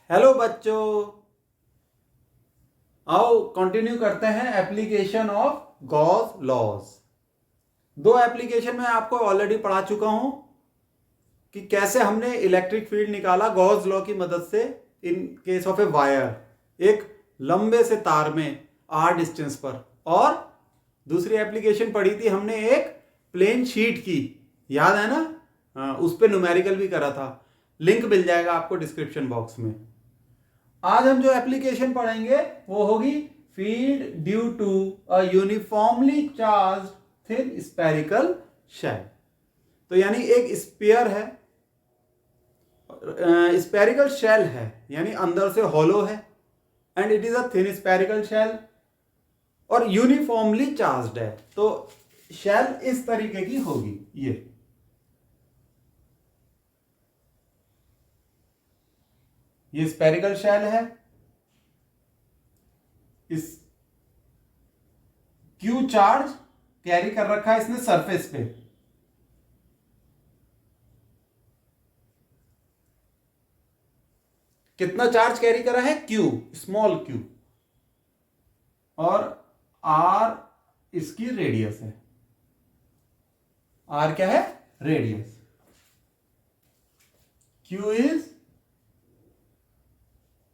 Hello बच्चों, आओ continue करते हैं एप्लीकेशन ऑफ गॉस लॉज। दो एप्लीकेशन में आपको ऑलरेडी पढ़ा चुका हूं कि कैसे हमने इलेक्ट्रिक फील्ड निकाला गॉस लॉ की मदद से in case of a wire, एक लंबे से तार में आर डिस्टेंस पर। और दूसरी एप्लीकेशन पढ़ी थी हमने एक प्लेन शीट की, याद है ना? हाँ, उस पर न्यूमेरिकल भी करा था। लिंक मिल जाएगा आपको डिस्क्रिप्शन बॉक्स में। आज हम जो एप्लीकेशन पढ़ेंगे वो होगी field due to a uniformly charge thin spherical shell. तो यानी एक स्फीयर है, स्पेरिकल शेल है, यानी अंदर से हॉलो है, and it is a thin spherical shell और यूनिफॉर्मली चार्ज्ड है। तो शेल इस तरीके की होगी। ये स्पेरिकल शेल है, इस क्यू चार्ज कैरी कर रखा है इसने सरफेस पे। कितना चार्ज कैरी करा है? Q, small Q. और आर इसकी रेडियस है। आर क्या है? Radius. Q is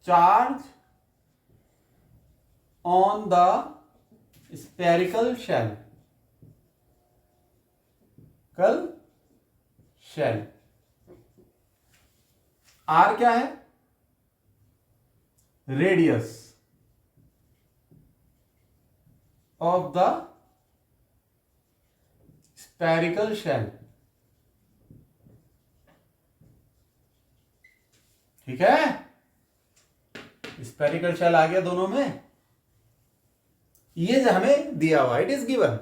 charge on the spherical shell. R क्या है? Radius of the spherical shell. ठीक है, स्पेरिकल शेल आ गया दोनों में। ये जो हमें दिया हुआ, इट इज गिवन।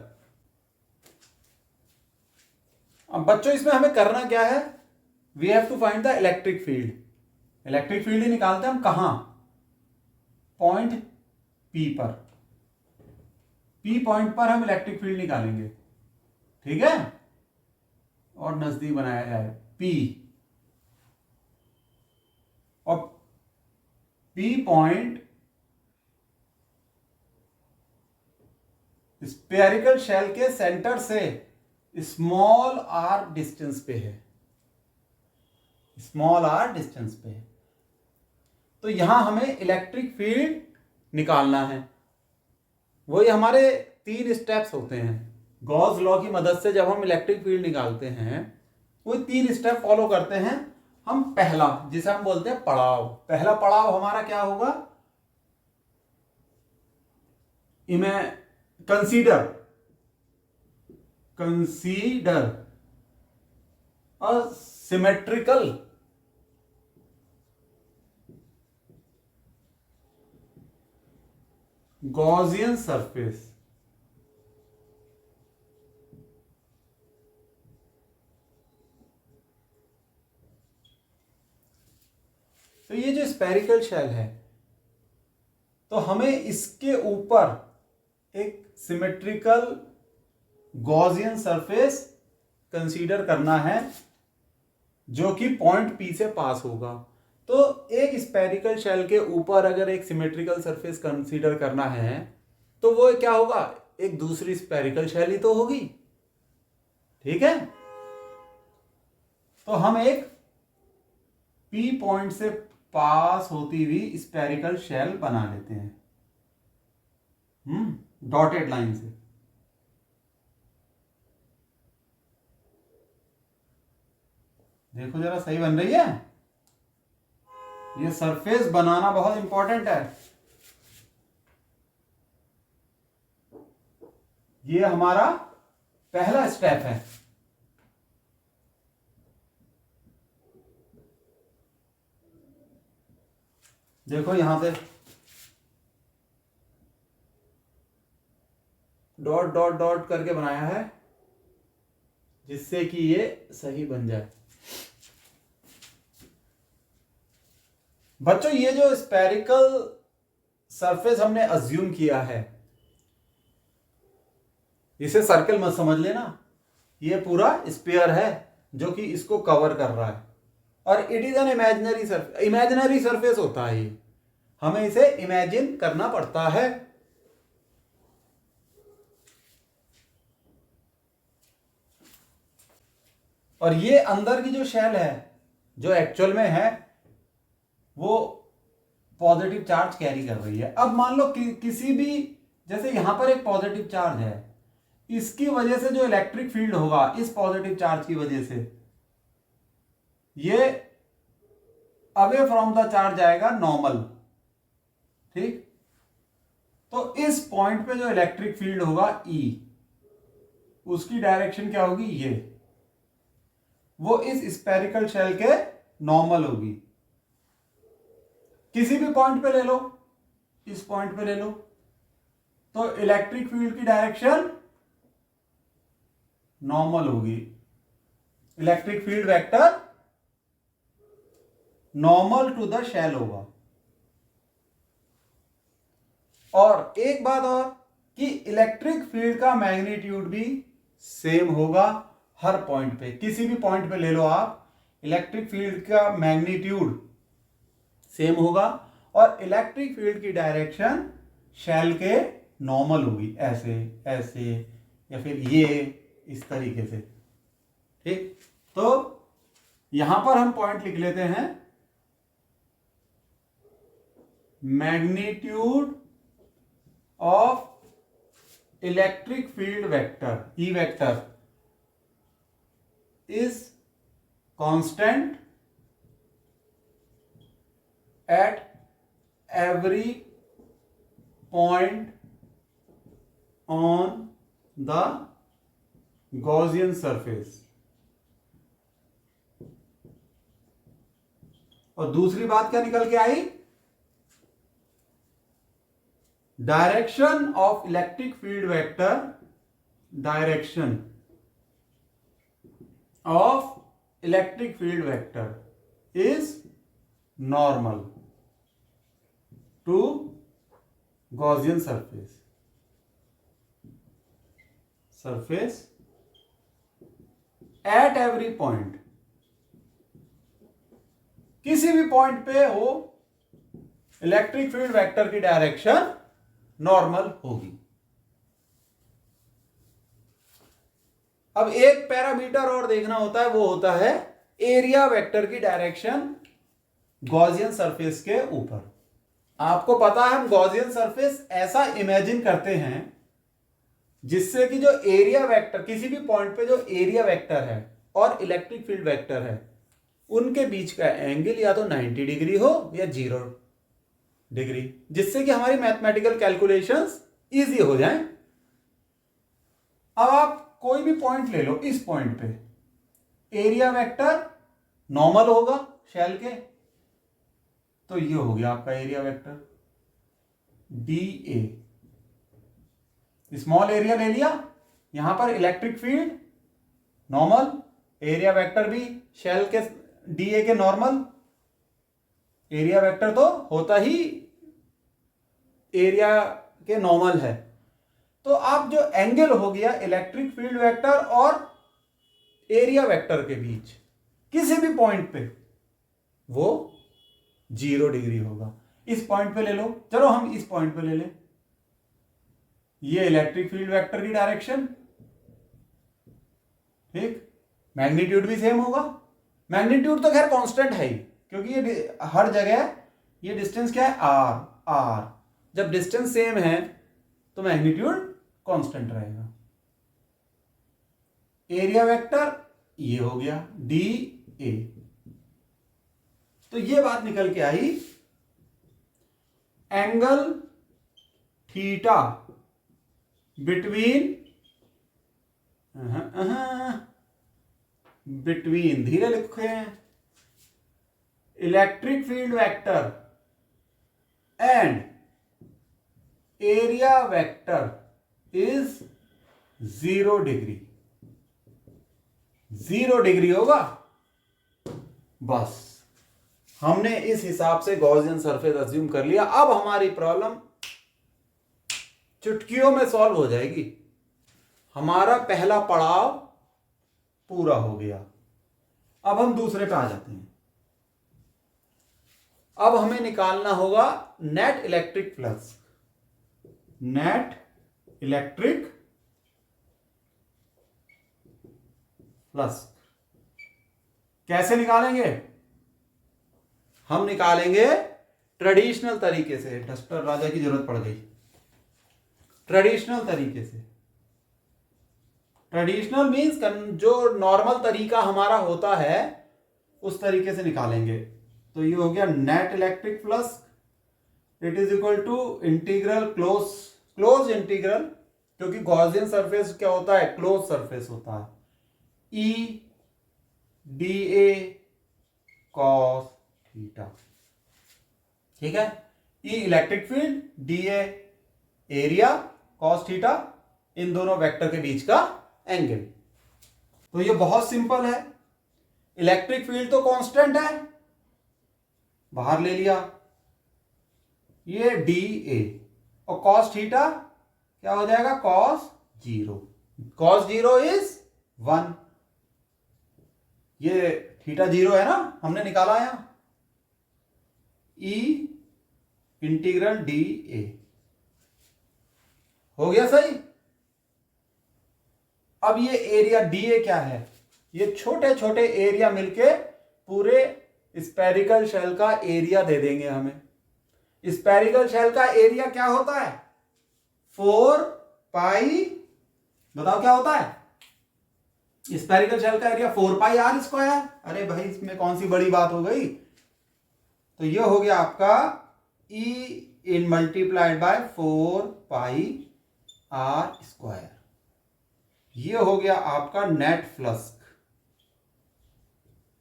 अब बच्चों इसमें हमें करना क्या है? We have to find the electric field. Electric field ही निकालते हैं हम। कहां? पॉइंट पी पर। पी पॉइंट पर हम इलेक्ट्रिक फील्ड निकालेंगे। ठीक है, और नजदीक बनाया जाए पी। और पी पॉइंट स्पेरिकल शेल के सेंटर से स्मॉल आर डिस्टेंस पे है। स्मॉल आर डिस्टेंस पे है। तो यहां हमें इलेक्ट्रिक फील्ड निकालना है। वही हमारे 3 स्टेप्स होते हैं गॉस लॉ की मदद से। जब हम इलेक्ट्रिक फील्ड निकालते हैं वो 3 स्टेप फॉलो करते हैं हम। पहला, जिसे हम बोलते हैं पड़ाव, पहला पड़ाव हमारा क्या होगा? इमें consider a symmetrical Gaussian surface. तो ये जो स्पेरिकल शेल है, तो हमें इसके ऊपर एक सिमेट्रिकल गॉसियन सरफेस कंसीडर करना है जो कि पॉइंट पी से पास होगा। तो एक स्पेरिकल शेल के ऊपर अगर एक सिमेट्रिकल सरफेस कंसीडर करना है तो वो क्या होगा? एक दूसरी स्पेरिकल शेल ही तो होगी। ठीक है, तो हम एक पी पॉइंट से पास होती हुई स्पेरिकल शेल बना लेते हैं डॉटेड लाइन से। देखो जरा, सही बन रही है? ये सरफेस बनाना बहुत इंपॉर्टेंट है। ये हमारा पहला स्टेप है। देखो यहां से डॉट डॉट डॉट करके बनाया है जिससे कि ये सही बन जाए। बच्चों ये जो स्पेरिकल सरफेस हमने अज्यूम किया है, इसे सर्कल मत समझ लेना। ये पूरा स्फीयर है जो कि इसको कवर कर रहा है। और it is an imaginary surface होता है ये, हमें इसे इमेजिन करना पड़ता है। और ये अंदर की जो शेल है जो एक्चुअल में है वो पॉजिटिव चार्ज कैरी कर रही है। अब मान लो किसी भी, जैसे यहां पर एक पॉजिटिव चार्ज है, इसकी वजह से जो इलेक्ट्रिक फील्ड होगा इस पॉजिटिव चार्ज की वजह से ये अवे फ्रॉम द चार्ज आएगा नॉर्मल, ठीक। तो इस पॉइंट पे जो इलेक्ट्रिक फील्ड होगा E, उसकी डायरेक्शन क्या होगी, ये वो इस स्फेरिकल शेल के नॉर्मल होगी। किसी भी पॉइंट पे ले लो, इस पॉइंट पे ले लो, तो इलेक्ट्रिक फील्ड की डायरेक्शन नॉर्मल होगी। Electric field vector normal to the shell होगा। और एक बात और कि इलेक्ट्रिक फील्ड का मैग्नीट्यूड भी सेम होगा हर पॉइंट पे। किसी भी पॉइंट पे ले लो आप, इलेक्ट्रिक फील्ड का मैग्नीट्यूड सेम होगा और इलेक्ट्रिक फील्ड की डायरेक्शन शेल के नॉर्मल होगी, ऐसे ऐसे या फिर ये इस तरीके से, ठीक। तो यहां पर हम पॉइंट लिख लेते हैं, magnitude of electric field vector E vector is constant at every point on the Gaussian surface। और दूसरी बात क्या निकल के आई, direction of electric field vector, direction of electric field vector is normal to Gaussian surface at every point। किसी भी point पे हो इलेक्ट्रिक फील्ड वेक्टर की डायरेक्शन नॉर्मल होगी। अब एक पैरामीटर और देखना होता है, वो होता है एरिया वेक्टर की डायरेक्शन गॉसियन सरफेस के ऊपर। आपको पता है हम गॉसियन सरफेस ऐसा इमेजिन करते हैं जिससे कि जो एरिया वेक्टर, किसी भी पॉइंट पे जो एरिया वेक्टर है और इलेक्ट्रिक फील्ड वेक्टर है उनके बीच का एंगल या तो 90 डिग्री हो या 0 डिग्री, जिससे कि हमारी मैथमेटिकल कैलकुलेशंस इजी हो जाएं। अब आप कोई भी पॉइंट ले लो, इस पॉइंट पे एरिया वेक्टर नॉर्मल होगा शेल के, तो ये हो गया आपका area vector DA। Small area ले लिया, यहां पर electric field normal, area vector भी शेल के DA के नॉर्मल। एरिया वेक्टर तो होता ही एरिया के नॉर्मल है। तो आप जो एंगल हो गया इलेक्ट्रिक फील्ड वेक्टर और एरिया वेक्टर के बीच किसी भी पॉइंट पे, वो 0 डिग्री होगा। इस पॉइंट पे ले लो, चलो हम इस पॉइंट पे ले लें, ये इलेक्ट्रिक फील्ड वेक्टर की डायरेक्शन, ठीक। मैग्नीट्यूड भी सेम होगा। मैग्नीट्यूड तो खैर कांस्टेंट है ही, क्योंकि ये हर जगह ये डिस्टेंस क्या है, r। जब डिस्टेंस सेम है तो मैग्नीट्यूड कांस्टेंट रहेगा। एरिया वेक्टर ये हो गया DA। तो ये बात निकल के आई, एंगल थीटा बिटवीन धीरे लिखे हैं, electric field vector and area vector is 0 degree. 0 degree होगा। बस हमने इस हिसाब से गॉसियन सरफेस अज्यूम कर लिया। अब हमारी प्रॉब्लम चुटकियों में सॉल्व हो जाएगी। हमारा पहला पड़ाव पूरा हो गया। अब हम दूसरे पे आ जाते हैं। अब हमें निकालना होगा net electric flux. Net electric flux कैसे निकालेंगे? हम निकालेंगे ट्रेडिशनल तरीके से। डस्टर राजा की जरूरत पड़ गई। ट्रेडिशनल तरीके से। ट्रेडिशनल मीन्स जो नॉर्मल तरीका हमारा होता है उस तरीके से निकालेंगे। तो ये हो गया net electric flux, it is equal to integral close integral, क्योंकि गॉसियन सरफेस क्या होता है? क्लोज सरफेस होता है। E D A cos theta, ठीक है। E electric field, D A area, cos theta, इन दोनों वेक्टर के बीच का एंगल। तो ये बहुत सिंपल है। इलेक्ट्रिक फील्ड तो कांस्टेंट है, बाहर ले लिया, ये डी ए, और कॉस थीटा क्या हो जाएगा? Cos zero. Cos zero is 1। ये थीटा जीरो है ना, हमने निकाला यहां। ई इंटीग्रल डी ए हो गया सही। अब ये एरिया डी ए क्या है? ये छोटे छोटे एरिया मिलके पूरे स्फेरिकल शेल का एरिया दे देंगे हमें। स्फेरिकल शेल का एरिया क्या होता है? 4 पाई, बताओ क्या होता है? स्फेरिकल शेल का एरिया 4 पाई आर स्क्वायर। अरे भाई इसमें कौन सी बड़ी बात हो गई? तो ये हो गया आपका E इन multiplied by 4 pi R square. ये हो गया आपका नेट फ्लक्स।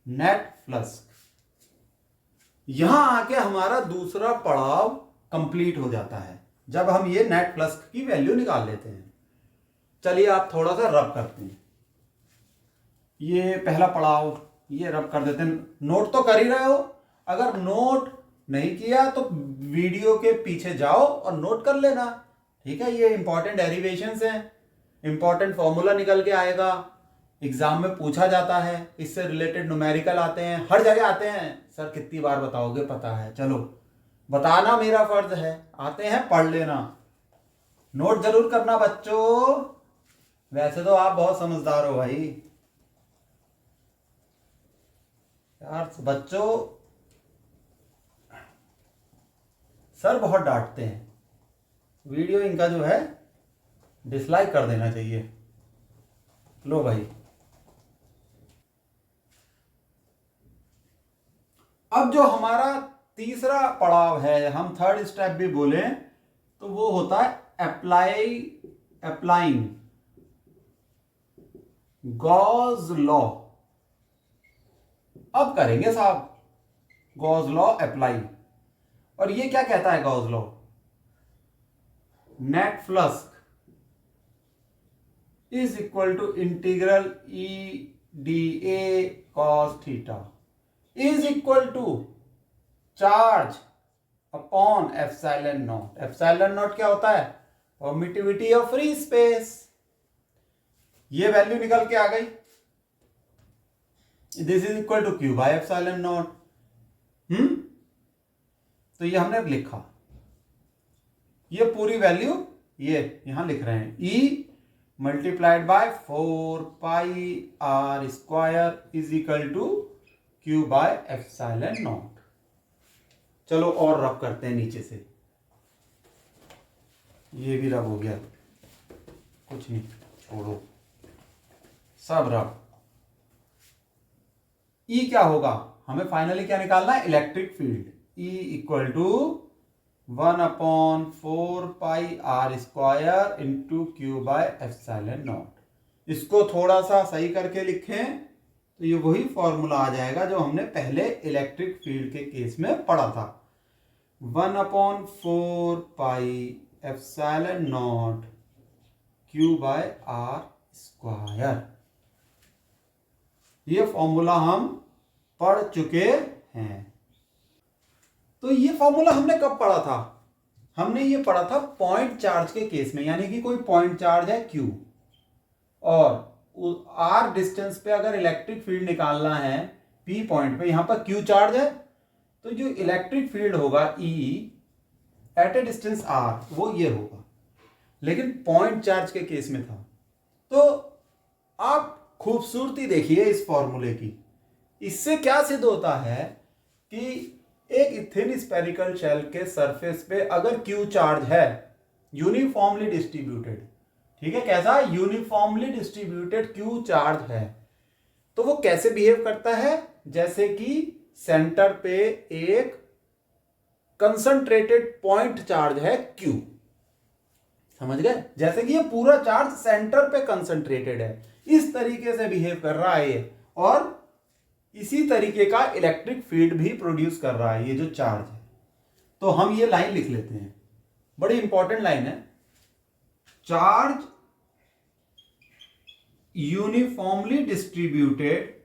Net flux. यहां आके हमारा दूसरा पड़ाव कंप्लीट हो जाता है जब हम ये नेट फ्लक्स की वैल्यू निकाल लेते हैं। चलिए आप थोड़ा सा रब करते हैं। ये पहला पड़ाव ये रब कर देते हैं। नोट तो कर ही रहे हो। अगर नोट नहीं किया तो वीडियो के पीछे जाओ और नोट कर लेना, ठीक है। ये इंपॉर्टेंट डेरिवेशंस हैं, इंपॉर्टेंट फॉर्मूला निकल के आएगा, एग्जाम में पूछा जाता है, इससे रिलेटेड न्यूमेरिकल आते हैं, हर जगह आते हैं। सर कितनी बार बताओगे? पता है, चलो बताना मेरा फर्ज है। आते हैं, पढ़ लेना, नोट जरूर करना बच्चों। वैसे तो आप बहुत समझदार हो भाई यार। बच्चों सर बहुत डांटते हैं, वीडियो इनका जो है डिसलाइक कर देना चाहिए। लो भाई, अब जो हमारा तीसरा पड़ाव है, हम थर्ड स्टेप भी बोले तो वो होता है अप्लाइंग गॉस लॉ। अब करेंगे साहब गॉस लॉ अप्लाई। और ये क्या कहता है Gauss law? Net flux is equal to integral E D A cos theta is equal to charge upon epsilon naught. Epsilon naught क्या होता है? Permittivity of free space. ये वैल्यू निकल के आ गई। This is equal to Q by epsilon naught. तो ये हमने लिखा, ये पूरी वैल्यू ये यहां लिख रहे हैं। E multiplied by 4 pi R square is equal to Q by epsilon naught. चलो और रब करते हैं नीचे से। ये भी रब हो गया, कुछ नहीं छोड़ो, सब रब। ई क्या होगा? हमें फाइनली क्या निकालना है? Electric field. E equal to 1/4 pi R square into Q by epsilon naught. इसको थोड़ा सा सही करके लिखें तो ये वही फॉर्मूला आ जाएगा जो हमने पहले इलेक्ट्रिक फील्ड के केस में पढ़ा था। 1/4 pi epsilon naught Q by R square. ये फॉर्मूला हम पढ़ चुके हैं। तो ये फॉर्मूला हमने कब पढ़ा था? हमने ये पढ़ा था पॉइंट चार्ज के केस में, यानी कि कोई पॉइंट चार्ज है Q और R डिस्टेंस पे अगर इलेक्ट्रिक फील्ड निकालना है P पॉइंट पे, यहां पर Q चार्ज है, तो जो इलेक्ट्रिक फील्ड होगा E at a distance R वो ये होगा, लेकिन पॉइंट चार्ज के केस में था। तो आप खूबसूरती देखिए इस फॉर्मूले की। इससे क्या सिद्ध होता है कि एक थिन स्फेरिकल शेल के सरफेस पे अगर Q चार्ज है यूनिफॉर्मली डिस्ट्रीब्यूटेड, ठीक है, कैसा यूनिफॉर्मली डिस्ट्रीब्यूटेड Q चार्ज है, तो वो कैसे बिहेव करता है, जैसे कि सेंटर पे एक कंसंट्रेटेड पॉइंट चार्ज है Q, समझ गए, जैसे कि ये पूरा चार्ज सेंटर पे कंसंट्रेटेड है, इस तरीके से बिहेव कर रहा है ये, और इसी तरीके का इलेक्ट्रिक फील्ड भी प्रोड्यूस कर रहा है ये जो चार्ज है। तो हम ये लाइन लिख लेते हैं, बड़ी इंपॉर्टेंट लाइन है, charge uniformly distributed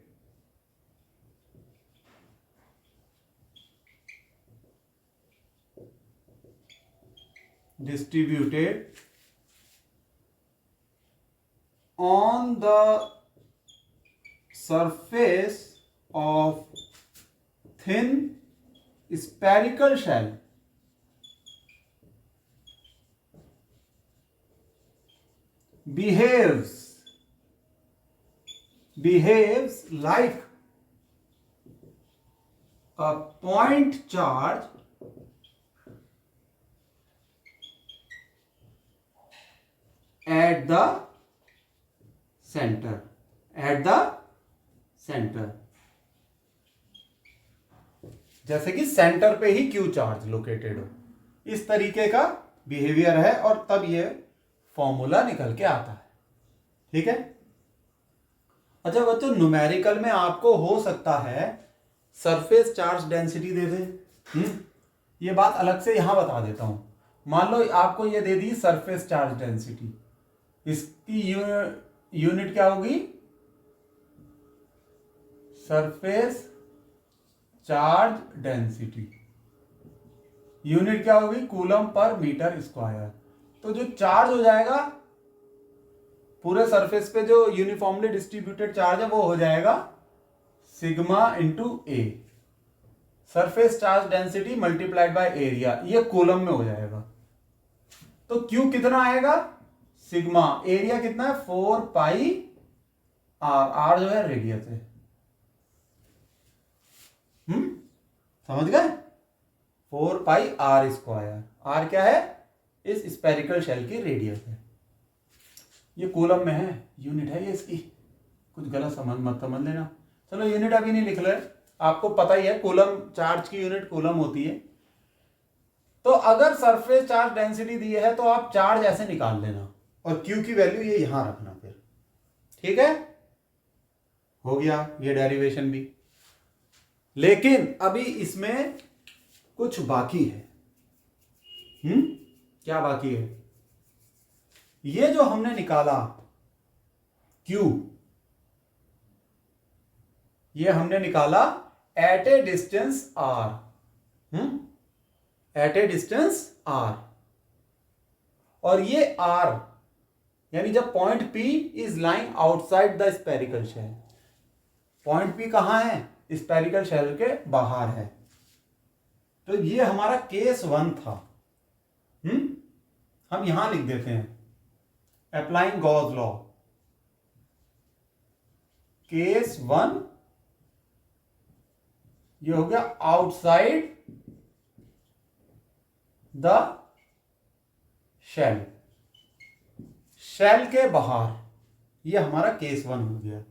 on the surface of thin spherical shell behaves like a point charge at the center, जैसे कि सेंटर पे ही क्यू चार्ज लोकेटेड हो, इस तरीके का बिहेवियर है, और तब ये फॉर्मूला निकल के आता है। ठीक है। अच्छा बच्चों, न्यूमेरिकल में आपको हो सकता है सरफेस चार्ज डेंसिटी दे दे, ये बात अलग से यहां बता देता हूं। मान लो आपको ये दे दी सरफेस चार्ज डेंसिटी, इसकी यूनिट क्या होगी, सरफेस चार्ज डेंसिटी, यूनिट क्या होगी, कूलम पर मीटर स्क्वायर। तो जो चार्ज हो जाएगा पूरे सरफेस पे, जो यूनिफॉर्मली डिस्ट्रीब्यूटेड चार्ज है, वो हो जाएगा sigma into A, surface charge density multiplied by area, ये कूलम में हो जाएगा। तो क्यू कितना आएगा, सिग्मा, एरिया कितना है 4 पाई आर, आर जो है रेडियस है। समझ गए, 4 पाई आर स्क्वायर, आर क्या है, इस स्पेरिकल शेल की रेडियस है। ये कूलम में है, यूनिट है ये इसकी, कुछ गलत मत समझ लेना। चलो यूनिट अभी नहीं लिख रहे, आपको पता ही है कूलम, चार्ज की यूनिट कूलम होती है। तो अगर सरफेस चार्ज डेंसिटी दी है तो आप चार्ज ऐसे निकाल लेना, और क्यू की वैल्यू ये यहां रखना फिर। ठीक है, हो गया ये डेरिवेशन भी। लेकिन अभी इसमें कुछ बाकी है। क्या बाकी है, ये जो हमने निकाला Q, ये हमने निकाला at a distance R, at a distance R, और ये R यानी जब point P is lying outside the spherical shell, point P कहां है, स्पेरिकल शेल के बाहर है। तो ये हमारा केस 1 था। हम यहां लिख देते हैं अप्लाइंग गॉस लॉ, केस 1 ये हो गया आउटसाइड द शेल, शेल के बाहर, ये हमारा केस 1 हो गया।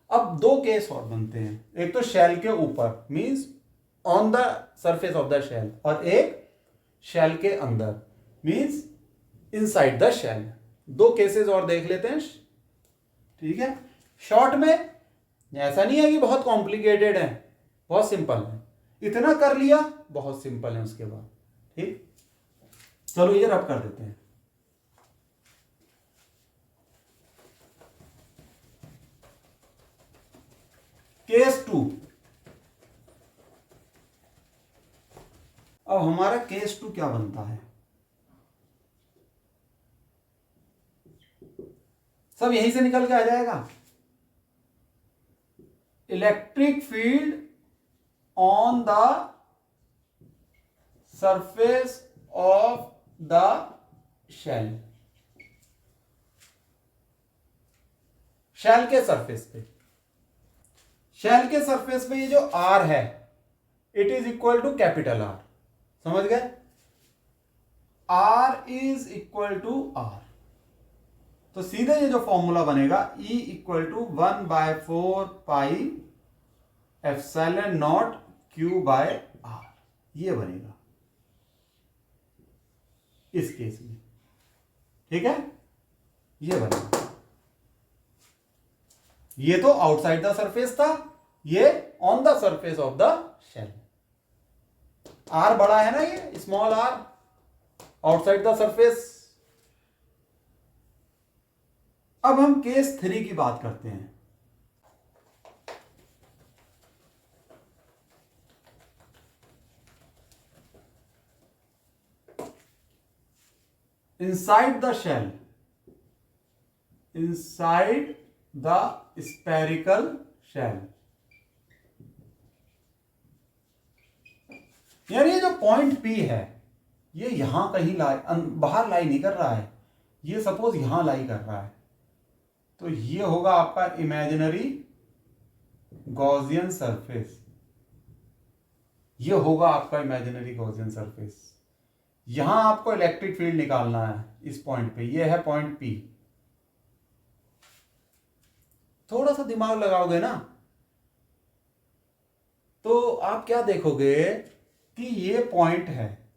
अब दो केस और बनते हैं, एक तो शेल के ऊपर means on the surface of the shell, और एक शेल के अंदर मींस इनसाइड द शेल। दो केसेस और देख लेते हैं। ठीक है, शॉर्ट में ऐसा नहीं है कि बहुत कॉम्प्लिकेटेड है, बहुत सिंपल है, इतना कर लिया बहुत सिंपल है उसके बाद। ठीक, चलो ये रब कर देते हैं। केस 2, अब हमारा केस 2 क्या बनता है, सब यहीं से निकल के आ जाएगा। Electric field on the surface of the shell, shell के सरफेस पे, शेल के सरफेस पे ये जो आर है it is equal to capital R, समझ गए? R is equal to R, तो सीधे ये जो फॉर्मूला बनेगा E equal to 1/4 epsilon naught Q by R, ये बनेगा इस केस में, ठीक है? ये बनेगा, ये तो आउटसाइड द सरफेस था, ये on the surface of the shell. R बड़ा है ना, ये small R outside the surface. अब हम केस 3 की बात करते हैं। inside the shell, inside the spherical shell, यार ये जो पॉइंट P है ये यहां कहीं बाहर लाई नहीं कर रहा है, ये सपोज यहां लाई कर रहा है, तो ये होगा आपका इमेजिनरी गॉसियन सरफेस, ये होगा आपका इमेजिनरी गॉसियन सरफेस। यहां आपको इलेक्ट्रिक फील्ड निकालना है इस पॉइंट पे, ये है पॉइंट P। थोड़ा सा दिमाग लगाओगे ना तो आप क्या देखोगे कि ये पॉइंट है,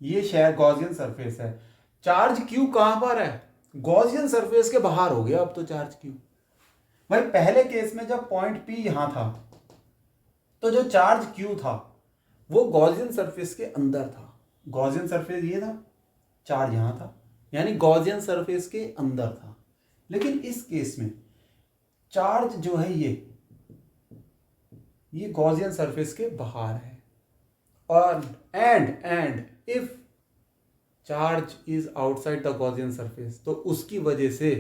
ये शायद गॉसियन सरफेस है, चार्ज Q कहां पर है? गॉसियन सरफेस के बाहर हो गया अब तो चार्ज Q। भाई पहले केस में जब पॉइंट P यहां था तो जो चार्ज Q था वो गॉसियन सरफेस के अंदर था, गॉसियन सरफेस ये था, चार्ज यहां था, यानी गॉसियन सरफेस के अंदर था। लेकिन इस केस में चार्ज जो है ये गॉसियन सरफेस के बाहर है, और and if charge is outside the Gaussian surface तो उसकी वजह से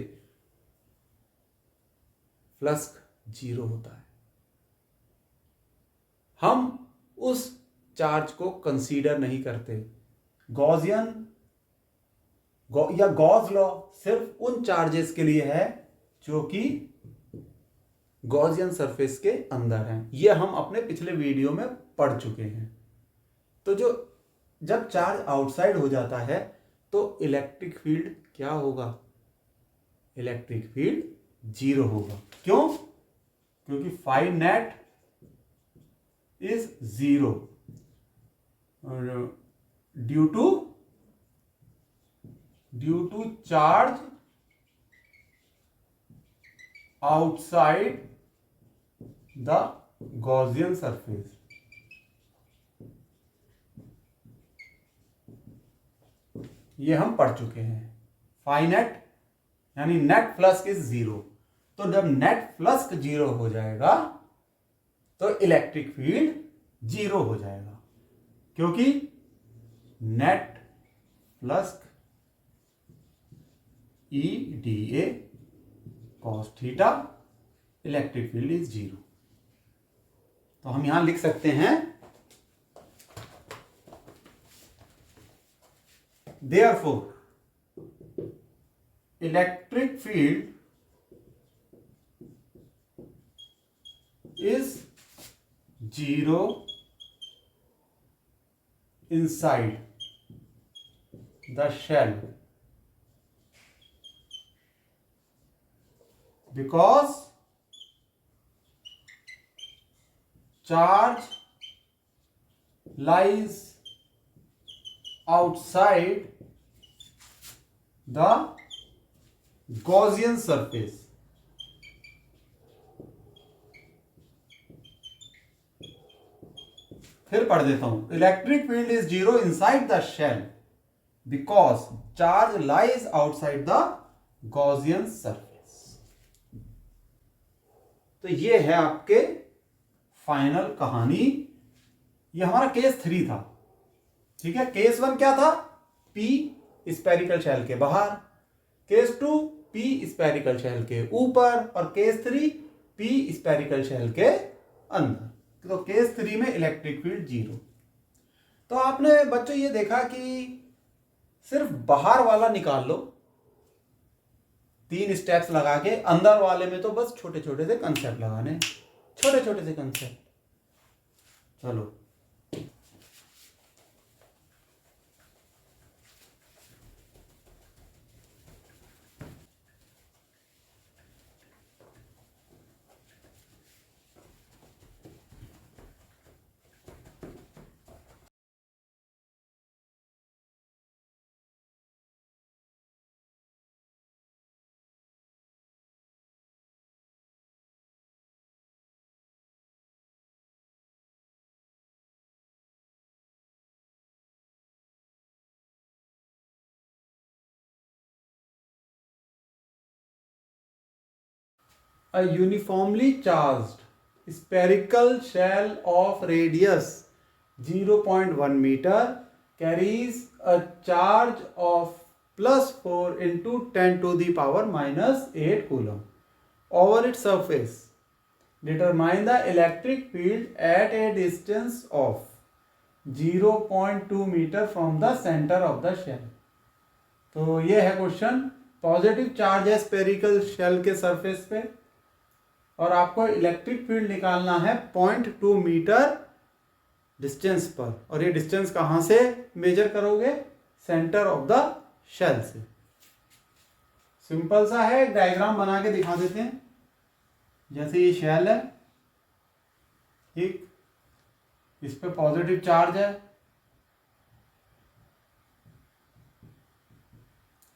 फ्लक्स 0 होता है। हम उस चार्ज को कंसीडर नहीं करते। गॉसियन या गॉस लॉ सिर्फ उन चार्जेस के लिए है जो कि गॉसियन सरफेस के अंदर हैं, ये हम अपने पिछले वीडियो में पढ़ चुके हैं। तो जब चार्ज आउटसाइड हो जाता है तो इलेक्ट्रिक फील्ड क्या होगा? इलेक्ट्रिक फील्ड 0 होगा। क्यों? क्योंकि phi net is 0 due to charge outside the Gaussian surface. ये हम पढ़ चुके हैं। फाई नेट यानी नेट फ्लक्स इज 0, तो जब नेट फ्लक्स 0 हो जाएगा तो इलेक्ट्रिक फील्ड 0 हो जाएगा, क्योंकि net flux E dA cos theta, electric field is 0। तो हम यहां लिख सकते हैं therefore electric field is 0 inside the shell because charge lies outside the Gaussian surface. फिर पढ़ देता हूं। Electric field is 0 inside the shell because charge lies outside the Gaussian surface. तो ये है आपके फाइनल कहानी। ये हमारा केस 3 था, ठीक है। केस 1 क्या था? P स्फेरिकल शेल के बाहर, केस 2 P स्फेरिकल शेल के ऊपर, और केस 3 P स्फेरिकल शेल के अंदर। तो केस 3 में इलेक्ट्रिक फील्ड 0। तो आपने बच्चों ये देखा कि सिर्फ बाहर वाला निकाल लो, 3 स्टेप्स लगा के, अंदर वाले में तो बस छोटे छोटे से कंसेप्ट लगाने, छोटे छोटे से कंसेप्ट। चलो a uniformly charged spherical shell of radius 0.1 meter carries a charge of plus 4 into 10 to the power minus 8 coulomb over its surface. Determine the electric field at a distance of 0.2 meter from the center of the shell. तो ये है question. Positive charge है spherical shell के surface पे और आपको electric field निकालना है 0.2 मीटर डिस्टेंस पर। और ये डिस्टेंस कहां से मेजर करोगे? सेंटर ऑफ द शेल से। सिंपल सा है, एक डायग्राम बना के दिखा देते हैं। जैसे ये शेल है, ठीक, इस पे पॉजिटिव चार्ज है,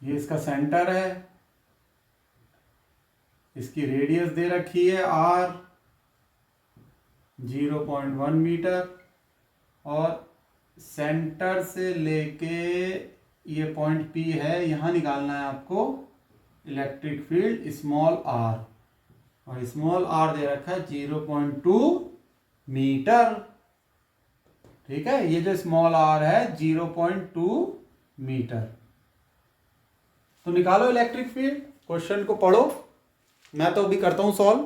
ये इसका सेंटर है, इसकी रेडियस दे रखी है r 0.1 मीटर और सेंटर से लेके ये पॉइंट P है, यहां निकालना है आपको इलेक्ट्रिक फील्ड स्मॉल r, और स्मॉल r दे रखा है 0.2 मीटर। ठीक है, ये जो स्मॉल r है 0.2 मीटर। तो निकालो इलेक्ट्रिक फील्ड। क्वेश्चन को पढ़ो, मैं तो अभी करता हूं सॉल्व।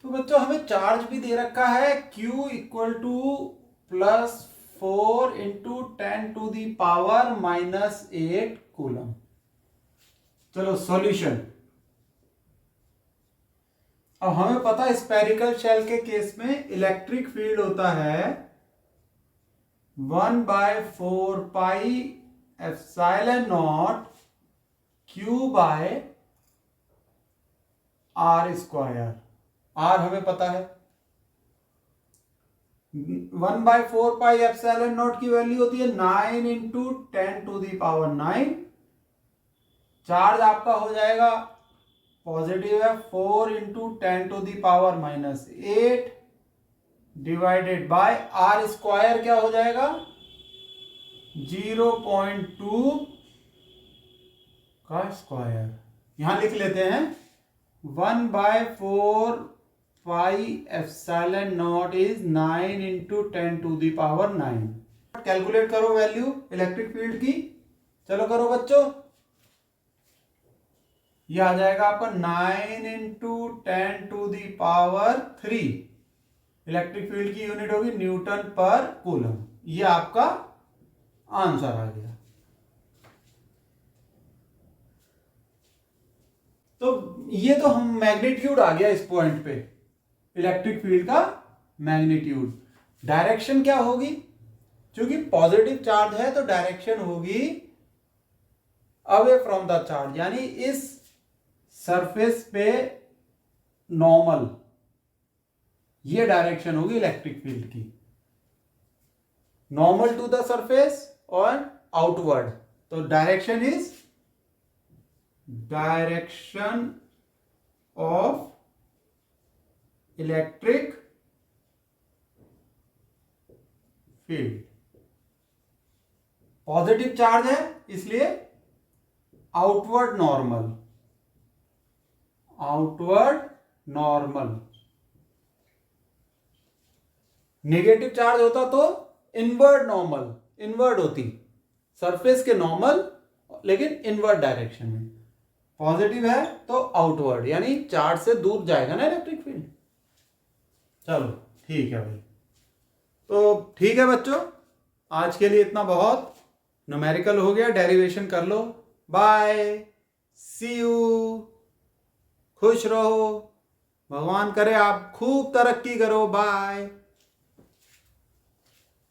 तो बच्चों हमें चार्ज भी दे रखा है Q equal to +4 into 10 to the power -8 coulomb. चलो सॉल्यूशन। अब हमें पता है स्पेरिकल शेल के केस में इलेक्ट्रिक फील्ड होता है 1/4 pi epsilon naught Q by R square. R हमें पता है, 1/4 पाई एप्सिलॉन नॉट की वैल्यू होती है 9 into 10 to the power 9। Charge आपका हो जाएगा पॉजिटिव है 4 into 10 to the power -8 divided by R square क्या हो जाएगा 0.2 का स्क्वायर। यहां लिख लेते हैं 1/4 pi epsilon naught is 9 into 10 to the power 9। Calculate करो वैल्यू इलेक्ट्रिक फील्ड की। चलो करो बच्चों, ये आ जाएगा आपका 9 into 10 to the power 3। Electric field की यूनिट होगी न्यूटन पर कूलम। ये आपका आंसर आ गया। तो ये तो हम मैग्नीट्यूड आ गया इस पॉइंट पे, इलेक्ट्रिक फील्ड का मैग्नीट्यूड। डायरेक्शन क्या होगी? क्योंकि पॉजिटिव चार्ज है तो डायरेक्शन होगी अवे फ्रॉम द चार्ज, यानी इस सरफेस पे नॉर्मल, ये डायरेक्शन होगी इलेक्ट्रिक फील्ड की। नॉर्मल टू द सरफेस और आउटवर्ड। तो direction is direction of electric field. Positive charge है इसलिए outward normal, outward normal. Negative charge होता तो इनवर्ड नॉर्मल, इनवर्ड होती सरफेस के नॉर्मल लेकिन इनवर्ड डायरेक्शन में। पॉजिटिव है तो आउटवर्ड, यानी चार्ज से दूर जाएगा ना इलेक्ट्रिक फील्ड। चलो ठीक है भाई। तो ठीक है बच्चों, आज के लिए इतना बहुत। न्यूमेरिकल हो गया, डेरिवेशन कर लो। बाय, सी यू, खुश रहो, भगवान करे आप खूब तरक्की करो। बाय।